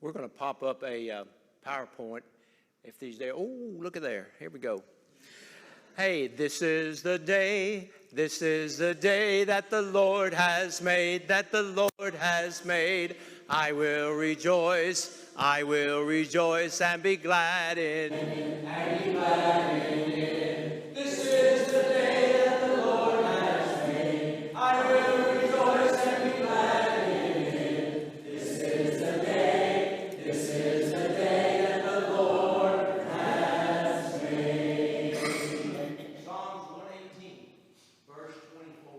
We're going to pop up a PowerPoint if these there. Oh, look at there. Here we go. Hey, this is the day that the Lord has made, that the Lord has made. I will rejoice and be glad in it. And be glad in it. This is the day that the Lord has made. I will rejoice and be glad in it. This is the day that the Lord has made. Psalms 118, verse 24.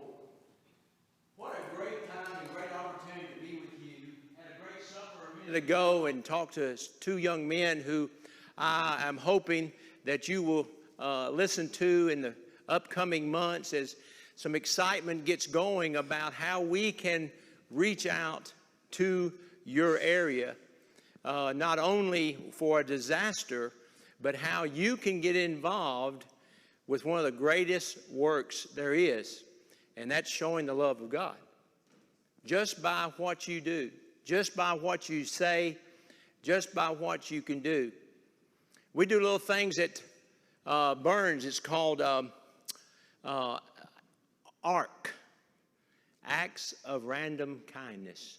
What a great time and great opportunity to be with you. Had a great supper a minute ago and talked to two young men who I am hoping that you will listen to in the upcoming months as some excitement gets going about how we can reach out to your area, not only for a disaster, but how you can get involved with one of the greatest works there is, and that's showing the love of God. Just by what you do, just by what you say, just by what you can do. We do little things at Burns. It's called ARC, Acts of Random Kindness.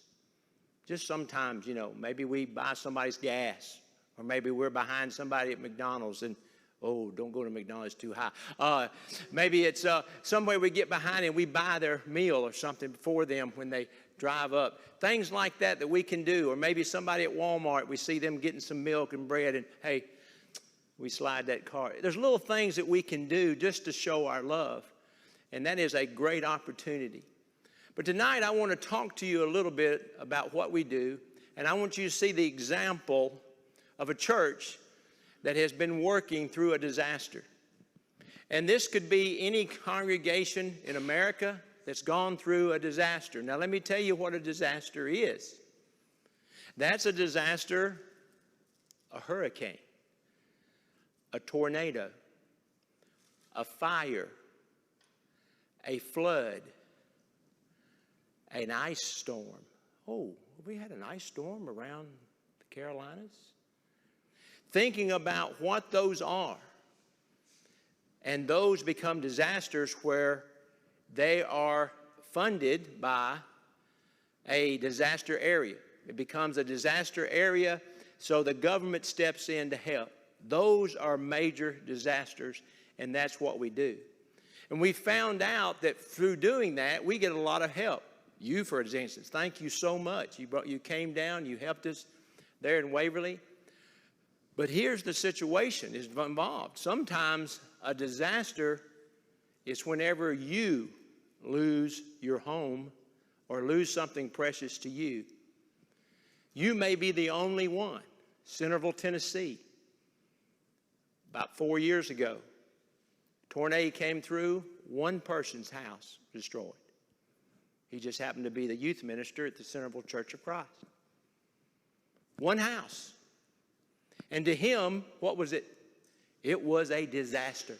Just sometimes, maybe we buy somebody's gas, or maybe we're behind somebody at McDonald's and, oh, don't go to McDonald's too high. Maybe it's somewhere we get behind and we buy their meal or something for them when they drive up. Things like that we can do. Or maybe somebody at Walmart, we see them getting some milk and bread and, hey, we slide that cart. There's little things that we can do just to show our love. And that is a great opportunity. But tonight I want to talk to you a little bit about what we do. And I want you to see the example of a church that has been working through a disaster. And this could be any congregation in America that's gone through a disaster. Now let me tell you what a disaster is. That's a disaster, a hurricane, a tornado, a fire, a flood, an ice storm. Oh, we had an ice storm around the Carolinas? Thinking about what those are. And those become disasters where they are funded by a disaster area. It becomes a disaster area, so the government steps in to help. Those are major disasters, and that's what we do. And we found out that through doing that, we get a lot of help. You, for instance, thank you so much. You came down, you helped us there in Waverly. But here's the situation is involved. Sometimes a disaster is whenever you lose your home or lose something precious to you. You may be the only one. Centerville, Tennessee, about 4 years ago, tornado came through, one person's house destroyed. He just happened to be the youth minister at the Centerville Church of Christ. One house. And to him, what was it? It was a disaster.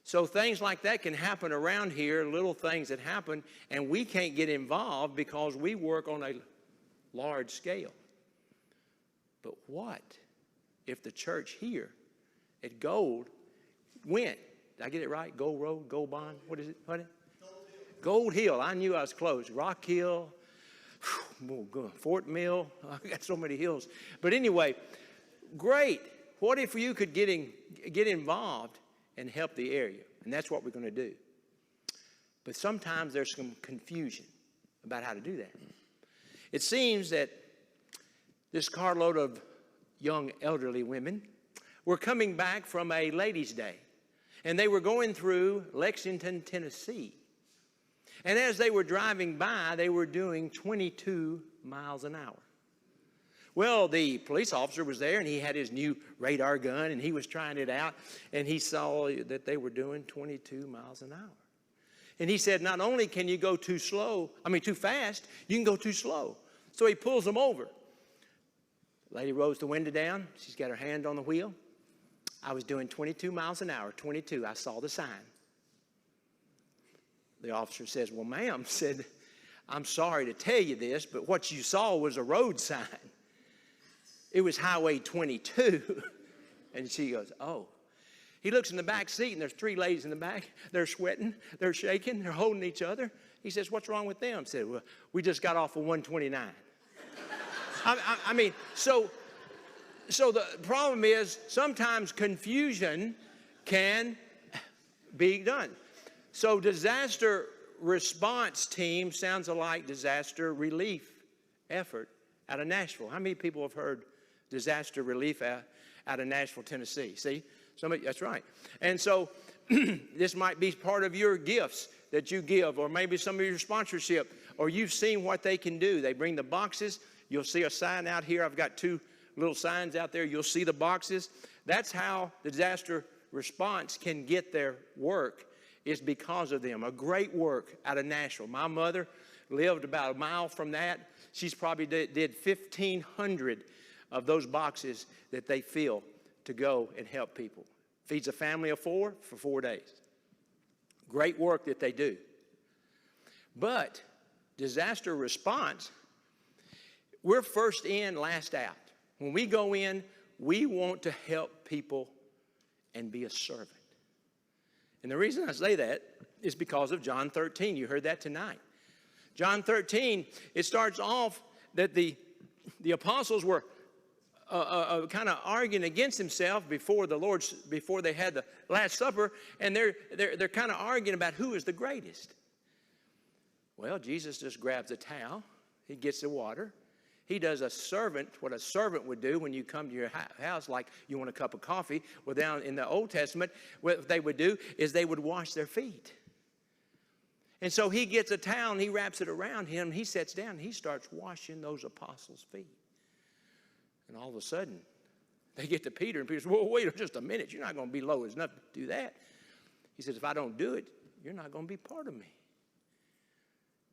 So things like that can happen around here, little things that happen, and we can't get involved because we work on a large scale. But what if the church here at Gold went? Did I get it right? Gold Road, Gold Bond, what is it? What? Gold Hill. I knew I was close. Rock Hill, Fort Mill. I got so many hills. But anyway, great. What if you could get involved and help the area? And that's what we're going to do. But sometimes there's some confusion about how to do that. It seems that this carload of young elderly women were coming back from a ladies' day. And they were going through Lexington, Tennessee. And as they were driving by, they were doing 22 miles an hour. Well, the police officer was there, and he had his new radar gun, and he was trying it out, and he saw that they were doing 22 miles an hour. And he said, not only can you go too fast, you can go too slow. So he pulls them over. Lady rolls the window down. She's got her hand on the wheel. I was doing 22 miles an hour, 22. I saw the sign. The officer says, well, ma'am, I'm sorry to tell you this, but what you saw was a road sign. It was Highway 22. And she goes, oh. He looks in the back seat, and there's 3 ladies in the back. They're sweating. They're shaking. They're holding each other. He says, what's wrong with them? I said, well, we just got off of 129. I mean, so the problem is sometimes confusion can be done. So disaster response team sounds like disaster relief effort out of Nashville. How many people have heard disaster relief out of Nashville, Tennessee? See, somebody, that's right. And so this might be part of your gifts that you give, or maybe some of your sponsorship, or you've seen what they can do. They bring the boxes. You'll see a sign out here. I've got 2 little signs out there. You'll see the boxes. That's how the disaster response can get their work, is because of them. A great work out of Nashville. My mother lived about a mile from that. She's probably did 1,500 of those boxes that they fill to go and help people. Feeds a family of 4 for 4 days. Great work that they do. But disaster response, we're first in, last out. When we go in, we want to help people and be a servant. And the reason I say that is because of John 13. You heard that tonight. John 13, it starts off that the apostles were kind of arguing against themselves before they had the Last Supper, and they're kind of arguing about who is the greatest. Well, Jesus just grabs a towel, he gets the water, he does what a servant would do when you come to your house, like you want a cup of coffee. Well, down in the Old Testament, what they would do is they would wash their feet. And so he gets a towel and he wraps it around him, he sits down and he starts washing those apostles' feet. And all of a sudden, they get to Peter, and Peter says, well, wait just a minute. You're not going to be low as enough to do that. He says, if I don't do it, you're not going to be part of me.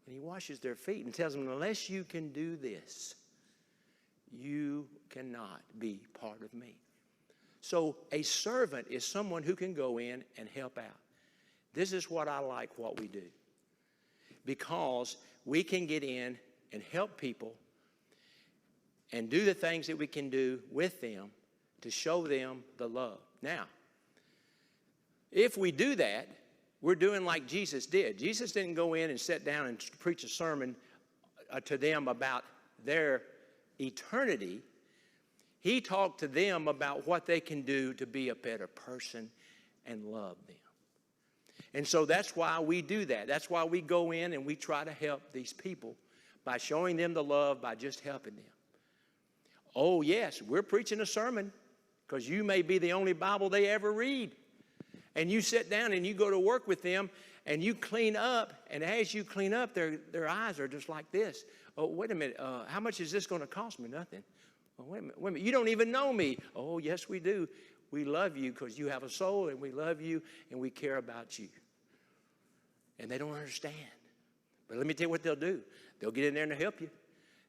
And he washes their feet and tells them, unless you can do this, you cannot be part of me. So a servant is someone who can go in and help out. This is what I like what we do, because we can get in and help people and do the things that we can do with them to show them the love. Now, if we do that, we're doing like Jesus did. Jesus didn't go in and sit down and preach a sermon to them about their eternity. He talked to them about what they can do to be a better person and love them. And so that's why we do that. That's why we go in and we try to help these people by showing them the love, by just helping them. Oh, yes, we're preaching a sermon because you may be the only Bible they ever read. And you sit down and you go to work with them and you clean up. And as you clean up, their eyes are just like this. Oh, wait a minute. How much is this going to cost me? Nothing. Oh, wait a minute. You don't even know me. Oh, yes, we do. We love you because you have a soul, and we love you and we care about you. And they don't understand. But let me tell you what they'll do. They'll get in there and they'll help you.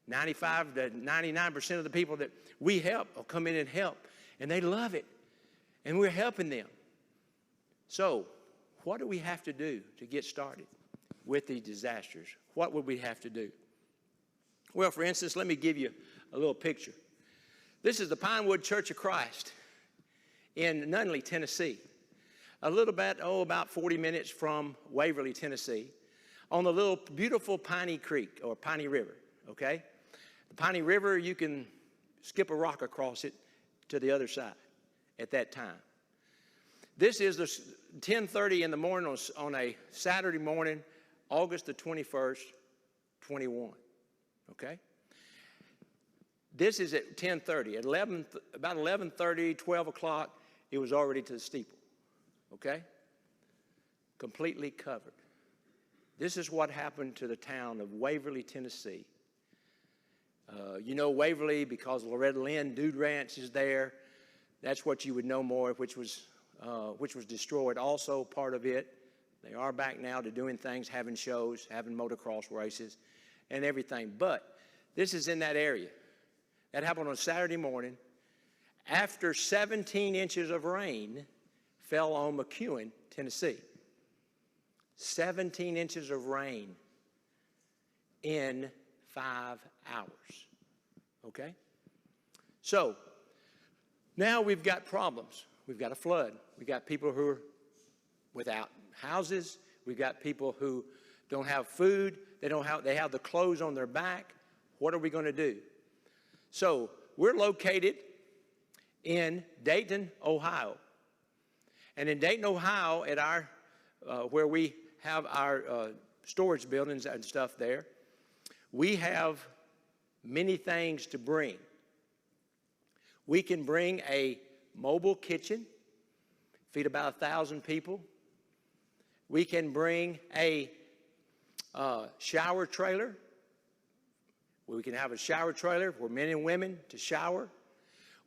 95 to 99% of the people that we help will come in and help. And they love it. And we're helping them. So, what do we have to do to get started with these disasters? What would we have to do? Well, for instance, let me give you a little picture. This is the Pinewood Church of Christ in Nunley, Tennessee. A little bit, about 40 minutes from Waverly, Tennessee, on the little beautiful Piney Creek or Piney River, okay? The Piney River, you can skip a rock across it to the other side at that time. This is the 10:30 in the morning on a Saturday morning, August the 21st, 21, okay? This is at 10:30. At about 11:30, 12 o'clock, it was already to the steeple, okay? Completely covered. This is what happened to the town of Waverly, Tennessee. You know Waverly because Loretta Lynn Dude Ranch is there. That's what you would know more, which was destroyed. Also part of it, they are back now to doing things, having shows, having motocross races, and everything. But this is in that area. That happened on Saturday morning after 17 inches of rain fell on McEwen, Tennessee. 17 inches of rain in 5 hours, okay? So now we've got problems. We've got a flood. We've got people who are without houses. We've got people who don't have food. They have the clothes on their back. What are we going to do? So we're located in Dayton, Ohio. And in Dayton, Ohio, at our where we have our storage buildings and stuff there, we have many things to bring. We can bring a mobile kitchen, feed about 1,000 people. We can bring a shower trailer. We can have a shower trailer for men and women to shower.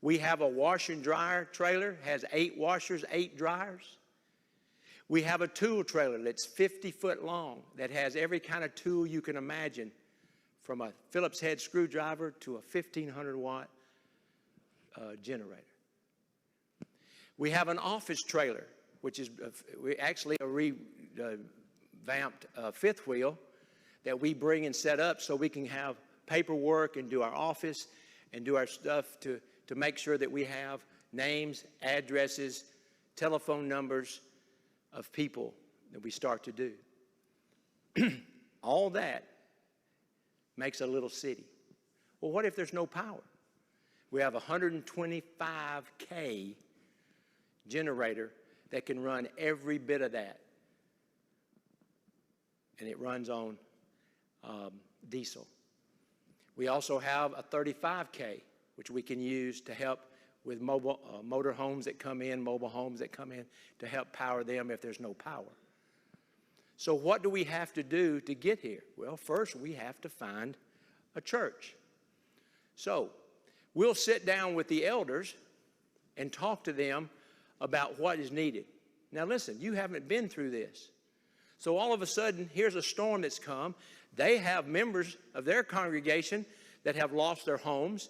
We have a washer and dryer trailer, has 8 washers, 8 dryers. We have a tool trailer that's 50 foot long that has every kind of tool you can imagine, from a Phillips head screwdriver to a 1,500 watt generator. We have an office trailer, which is actually a revamped fifth wheel that we bring and set up so we can have paperwork and do our office and do our stuff to make sure that we have names, addresses, telephone numbers of people that we start to do. All that makes a little city. Well, what if there's no power? We have a 125K generator that can run every bit of that. And it runs on diesel. We also have a 35K, which we can use to help with motor homes that come in, mobile homes that come in, to help power them if there's no power. So what do we have to do to get here? Well, first we have to find a church. So we'll sit down with the elders and talk to them about what is needed. Now listen, you haven't been through this. So all of a sudden, here's a storm that's come. They have members of their congregation that have lost their homes,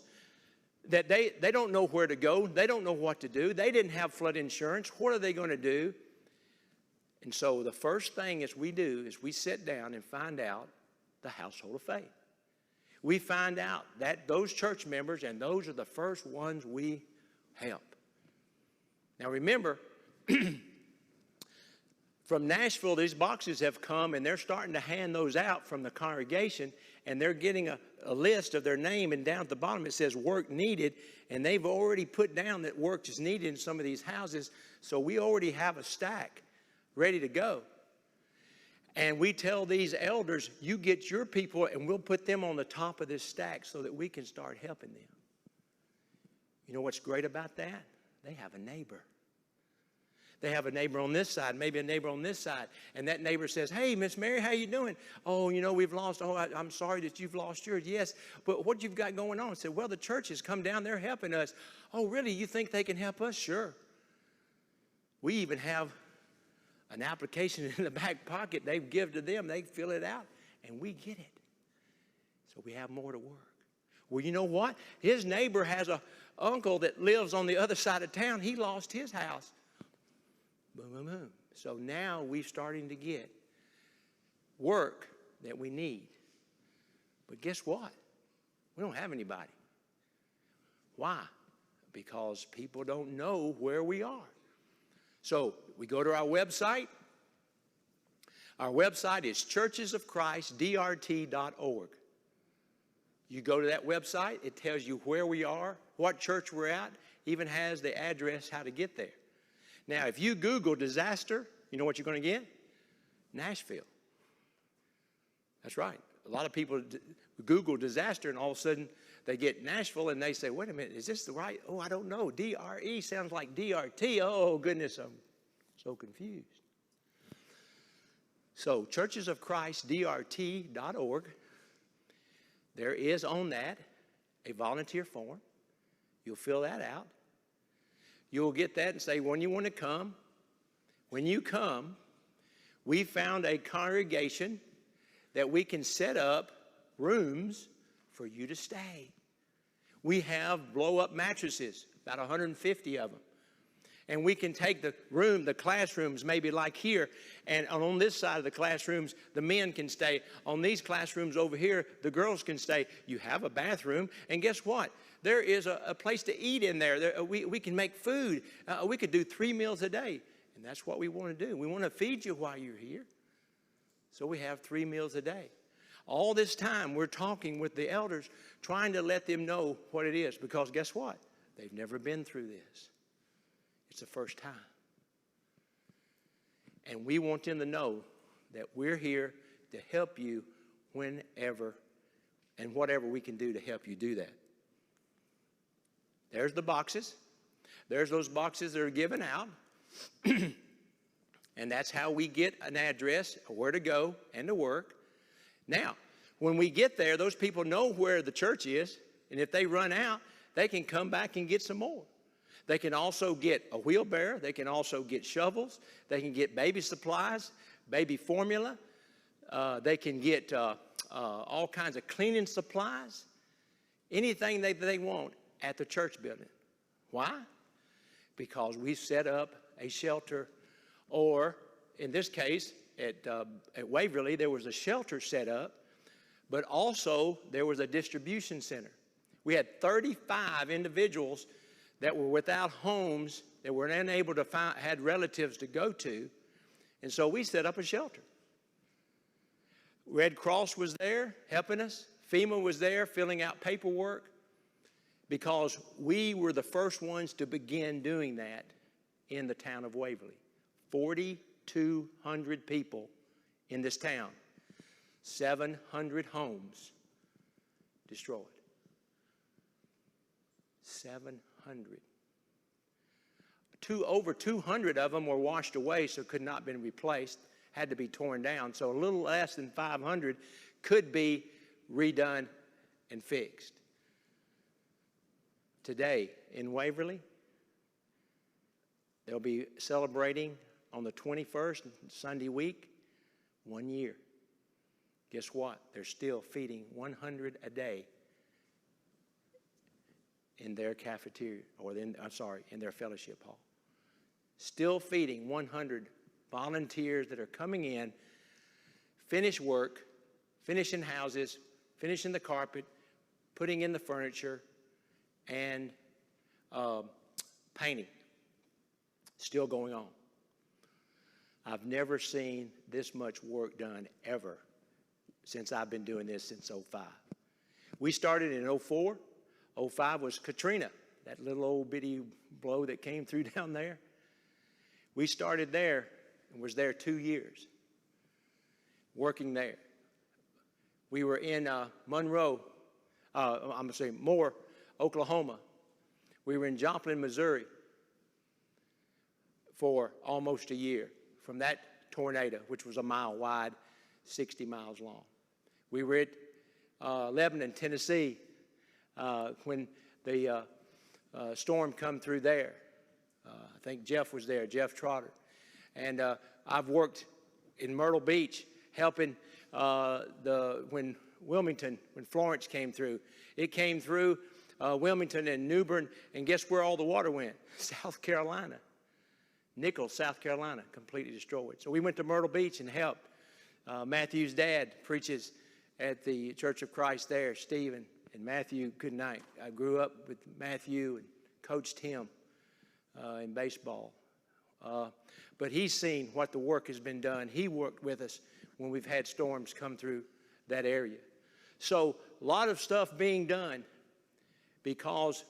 that they don't know where to go. They don't know what to do. They didn't have flood insurance. What are they going to do? And so the first thing we do is we sit down and find out the household of faith. We find out that those church members, and those are the first ones we help. Now remember, from Nashville, these boxes have come, and they're starting to hand those out from the congregation, and they're getting a list of their name, and down at the bottom it says work needed, and they've already put down that work is needed in some of these houses, so we already have a stack ready to go. And we tell these elders, you get your people, and we'll put them on the top of this stack so that we can start helping them. You know what's great about that? They have a neighbor. They have a neighbor on this side, maybe a neighbor on this side. And that neighbor says, hey, Miss Mary, how you doing? Oh, you know, we've lost. Oh, I'm sorry that you've lost yours. Yes, but what you've got going on? I said, well, the church has come down. They're helping us. Oh, really? You think they can help us? Sure. We even have an application in the back pocket they give to them. They fill it out, and we get it. So we have more to work. Well, you know what? His neighbor has an uncle that lives on the other side of town. He lost his house. Boom, boom, boom. So now we're starting to get work that we need. But guess what? We don't have anybody. Why? Because people don't know where we are. So we go to our website. Our website is churchesofchristdrt.org. You go to that website, it tells you where we are, what church we're at, even has the address how to get there. Now, if you Google disaster, you know what you're going to get? Nashville. That's right. A lot of people Google disaster, and all of a sudden they get Nashville, and they say, wait a minute, is this the right? Oh, I don't know. DRE sounds like DRT. Oh, goodness, I'm so confused. So, churchesofchristdrt.org, there is on that a volunteer form. You'll fill that out. You'll get that and say when you want to come. When you come, we found a congregation that we can set up rooms for you to stay. We have blow-up mattresses, about 150 of them. and we can take the classrooms maybe like here, and on this side of the classrooms, the men can stay. On these classrooms over here, the girls can stay. You have a bathroom, and guess what? There is a place to eat in there. We can make food. We could do 3 meals a day, and that's what we want to do. We want to feed you while you're here. So we have 3 meals a day. All this time, we're talking with the elders, trying to let them know what it is, because guess what? They've never been through this. It's the first time. And we want them to know that we're here to help you whenever and whatever we can do to help you do that. There's the boxes. There's those boxes that are given out. And that's how we get an address, where to go, and to work. Now, when we get there, those people know where the church is. And if they run out, they can come back and get some more. They can also get a wheelbarrow. They can also get shovels. They can get baby supplies, baby formula. They can get all kinds of cleaning supplies, anything they want at the church building. Why? Because we set up a shelter, or in this case, at Waverly, there was a shelter set up, but also there was a distribution center. We had 35 individuals that were without homes, that were unable to find, had relatives to go to, and so we set up a shelter. Red Cross was there helping us. FEMA was there filling out paperwork, because we were the first ones to begin doing that in the town of Waverly. 4,200 people in this town, 700 homes destroyed. 700. Over 200 of them were washed away, so could not be replaced, had to be torn down. So a little less than 500 could be redone and fixed. Today in Waverly, they'll be celebrating on the 21st, Sunday week, 1 year. Guess what? They're still feeding 100 a day in their cafeteria, or in their fellowship hall. Still feeding 100 volunteers that are coming in, finish work, finishing houses, finishing the carpet, putting in the furniture, and painting. Still going on. I've never seen this much work done ever since I've been doing this since 2005. We started in 2004. 2005 was Katrina, that little old bitty blow that came through down there. We started there and was there 2 years, working there. We were in Moore, Oklahoma. We were in Joplin, Missouri for almost a year from that tornado, which was a mile wide, 60 miles long. We were at Lebanon, Tennessee, when the storm come through there. I think Jeff was there, Jeff Trotter. And I've worked in Myrtle Beach helping when Florence came through. It came through Wilmington and New Bern, and guess where all the water went? South Carolina. Nichols, South Carolina, completely destroyed. So we went to Myrtle Beach and helped. Matthew's dad preaches at the Church of Christ there, Stephen. And Matthew, good night. I grew up with Matthew and coached him in baseball. But he's seen what the work has been done. He worked with us when we've had storms come through that area. So a lot of stuff being done because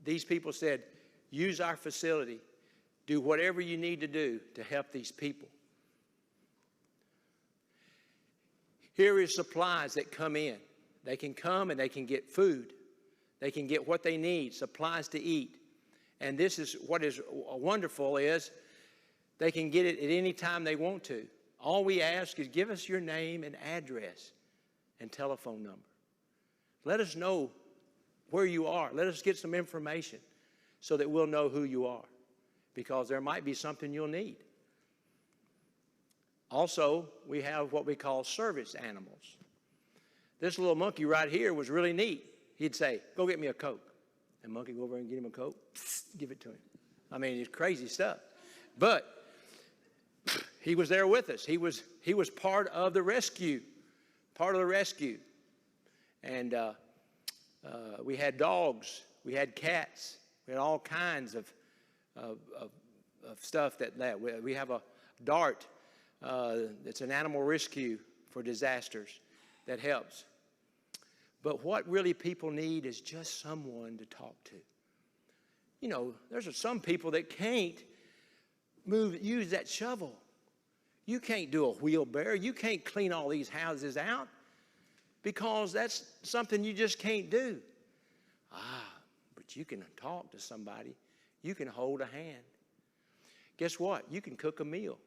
these people said, use our facility. Do whatever you need to do to help these people. Here is supplies that come in. They can come and they can get food. They can get what they need, supplies to eat. And this is what is wonderful is they can get it at any time they want to. All we ask is give us your name and address and telephone number. Let us know where you are. Let us get some information so that we'll know who you are, because there might be something you'll need. Also, we have what we call service animals. This little monkey right here was really neat. He'd say, go get me a Coke. And monkey go over and get him a Coke, give it to him. I mean, it's crazy stuff. But he was there with us. He was part of the rescue, And we had dogs, we had cats, we had all kinds of stuff that we have a DART. It's an animal rescue for disasters that helps. But what really people need is just someone to talk to. You know, there's some people that can't use that shovel. You can't do a wheelbarrow. You can't clean all these houses out because that's something you just can't do. But you can talk to somebody. You can hold a hand. Guess what? You can cook a meal.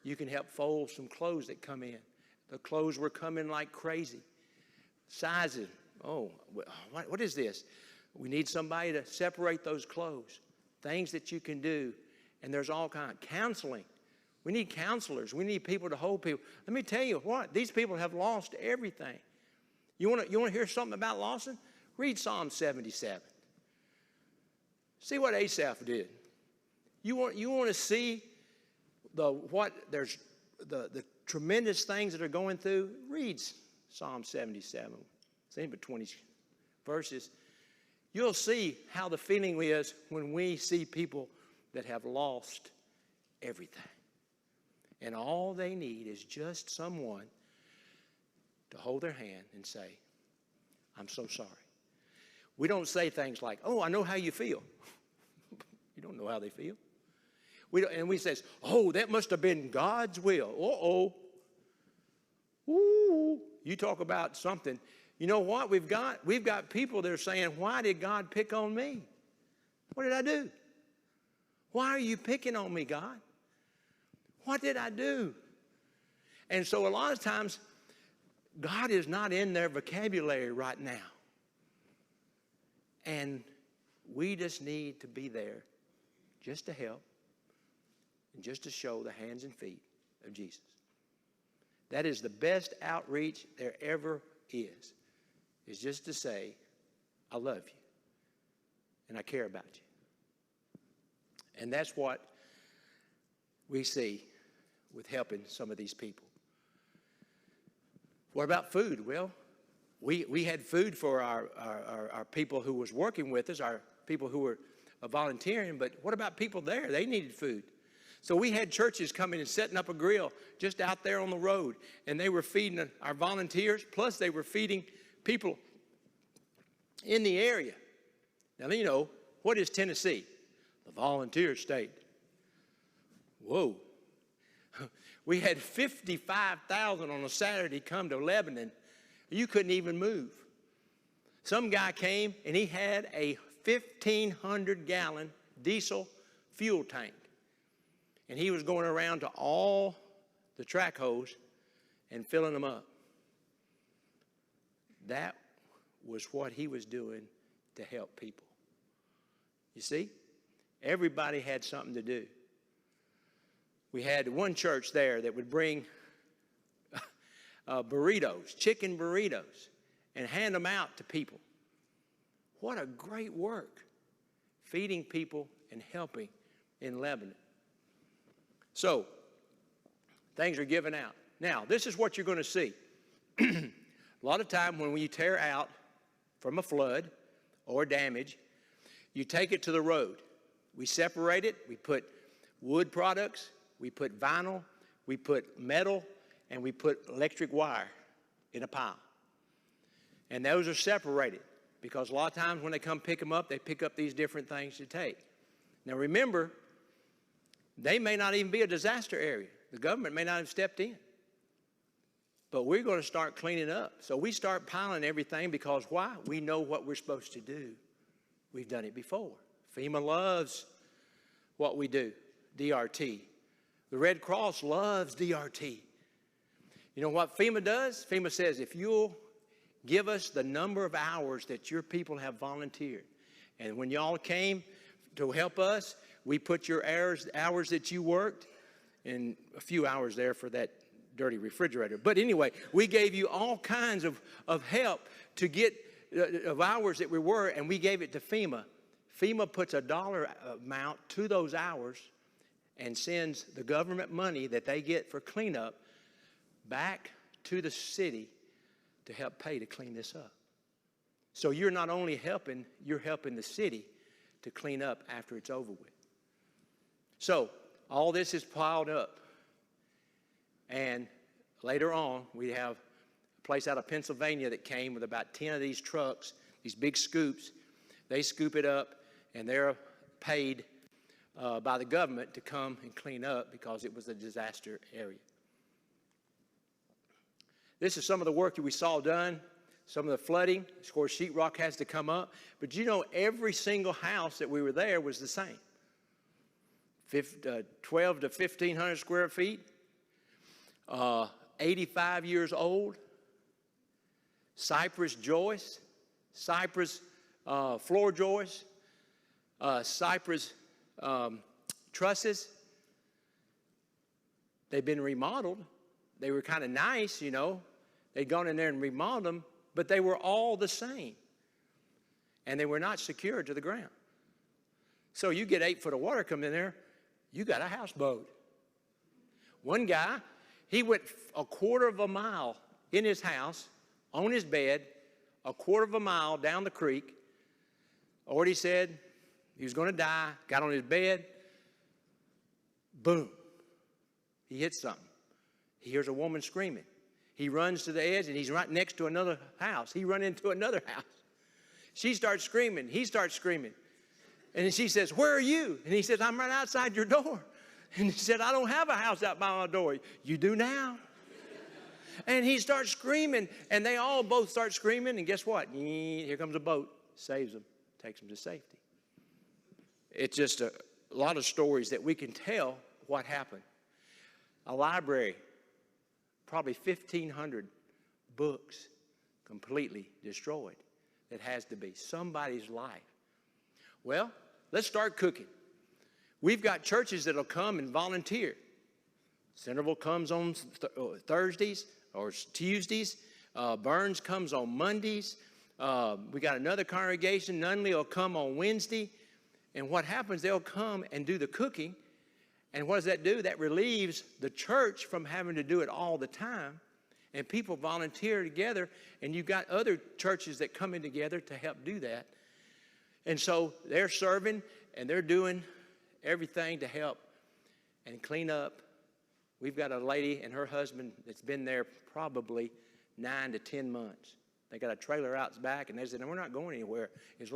You can help fold some clothes that come in. The clothes were coming like crazy. Sizes. Oh, what is this? We need somebody to separate those clothes. Things that you can do. And there's all kinds. Counseling. We need counselors. We need people to hold people. Let me tell you what. These people have lost everything. You want to hear something about losing? Read Psalm 77. See what Asaph did. You want to see the tremendous things that are going through? Read Psalm 77. It's in between 20 verses. You'll see how the feeling is when we see people that have lost everything. And all they need is just someone to hold their hand and say, I'm so sorry. We don't say things like, oh, I know how you feel. You don't know how they feel. And we say, oh, that must have been God's will. Uh-oh. Ooh. You talk about something. You know what we've got? We've got people that are saying, why did God pick on me? What did I do? Why are you picking on me, God? What did I do? And so a lot of times, God is not in their vocabulary right now. And we just need to be there just to help and just to show the hands and feet of Jesus. That is the best outreach there ever is just to say, I love you and I care about you. And that's what we see with helping some of these people. What about food? Well, we had food for our people who was working with us, our people who were volunteering, but what about people there? They needed food. So we had churches coming and setting up a grill just out there on the road, and they were feeding our volunteers, plus they were feeding people in the area. Now, you know, what is Tennessee? The volunteer state. Whoa. We had 55,000 on a Saturday come to Lebanon. You couldn't even move. Some guy came and he had a 1,500-gallon diesel fuel tank. And he was going around to all the track hoes and filling them up. That was what he was doing to help people. You see? Everybody had something to do. We had one church there that would bring burritos, chicken burritos, and hand them out to people. What a great work, feeding people and helping in Lebanon. So, things are given out. Now, this is what you're going to see. A lot of time when you tear out from a flood or damage, you take it to the road. We separate it. We put wood products. We put vinyl. We put metal. And we put electric wire in a pile. And those are separated because a lot of times when they come pick them up, they pick up these different things to take. Now, remember, they may not even be a disaster area. The government may not have stepped in. But we're going to start cleaning up. So we start piling everything because why? We know what we're supposed to do. We've done it before. FEMA loves what we do, DRT. The Red Cross loves DRT. You know what FEMA does? FEMA says, if you'll give us the number of hours that your people have volunteered, and when y'all came to help us, we put your hours that you worked, and a few hours there for that dirty refrigerator. But anyway, we gave you all kinds of help to get of hours that we were, and we gave it to FEMA. FEMA puts a dollar amount to those hours and sends the government money that they get for cleanup back to the city to help pay to clean this up. So you're not only helping, you're helping the city to clean up after it's over with. So all this is piled up. And later on, we have a place out of Pennsylvania that came with about 10 of these trucks, these big scoops. They scoop it up, and they're paid by the government to come and clean up because it was a disaster area. This is some of the work that we saw done, some of the flooding. Of course, sheetrock has to come up. But you know, every single house that we were there was the same. 12 to 1,500 square feet, 85 years old, cypress joists, cypress floor joists, cypress trusses. They've been remodeled. They were kind of nice, you know. They'd gone in there and remodeled them, but they were all the same. And they were not secured to the ground. So you get 8 foot of water coming in there, you got a houseboat. One guy, he went a quarter of a mile in his house, on his bed, a quarter of a mile down the creek. Already said he was going to die, got on his bed, boom, he hit something. He hears a woman screaming. He runs to the edge, and he's right next to another house. He runs into another house. She starts screaming. He starts screaming. And she says, "Where are you?" And he says, "I'm right outside your door." And he said, "I don't have a house out by my door." "You do now." And he starts screaming, and they all both start screaming, and guess what? Here comes a boat, saves them, takes them to safety. It's just a lot of stories that we can tell what happened. A library, probably 1,500 books completely destroyed. That has to be somebody's life. Well, let's start cooking. We've got churches that'll come and volunteer. Centerville comes on Thursdays or Tuesdays. Burns comes on Mondays. We got another congregation, Nunley, will come on Wednesday. And what happens, they'll come and do the cooking. And what does that do? That relieves the church from having to do it all the time. And people volunteer together, and you've got other churches that come in together to help do that. And so they're serving, and they're doing everything to help and clean up. We've got a lady and her husband that's been there probably 9 to 10 months. They got a trailer out back, and they said, "No, we're not going anywhere as long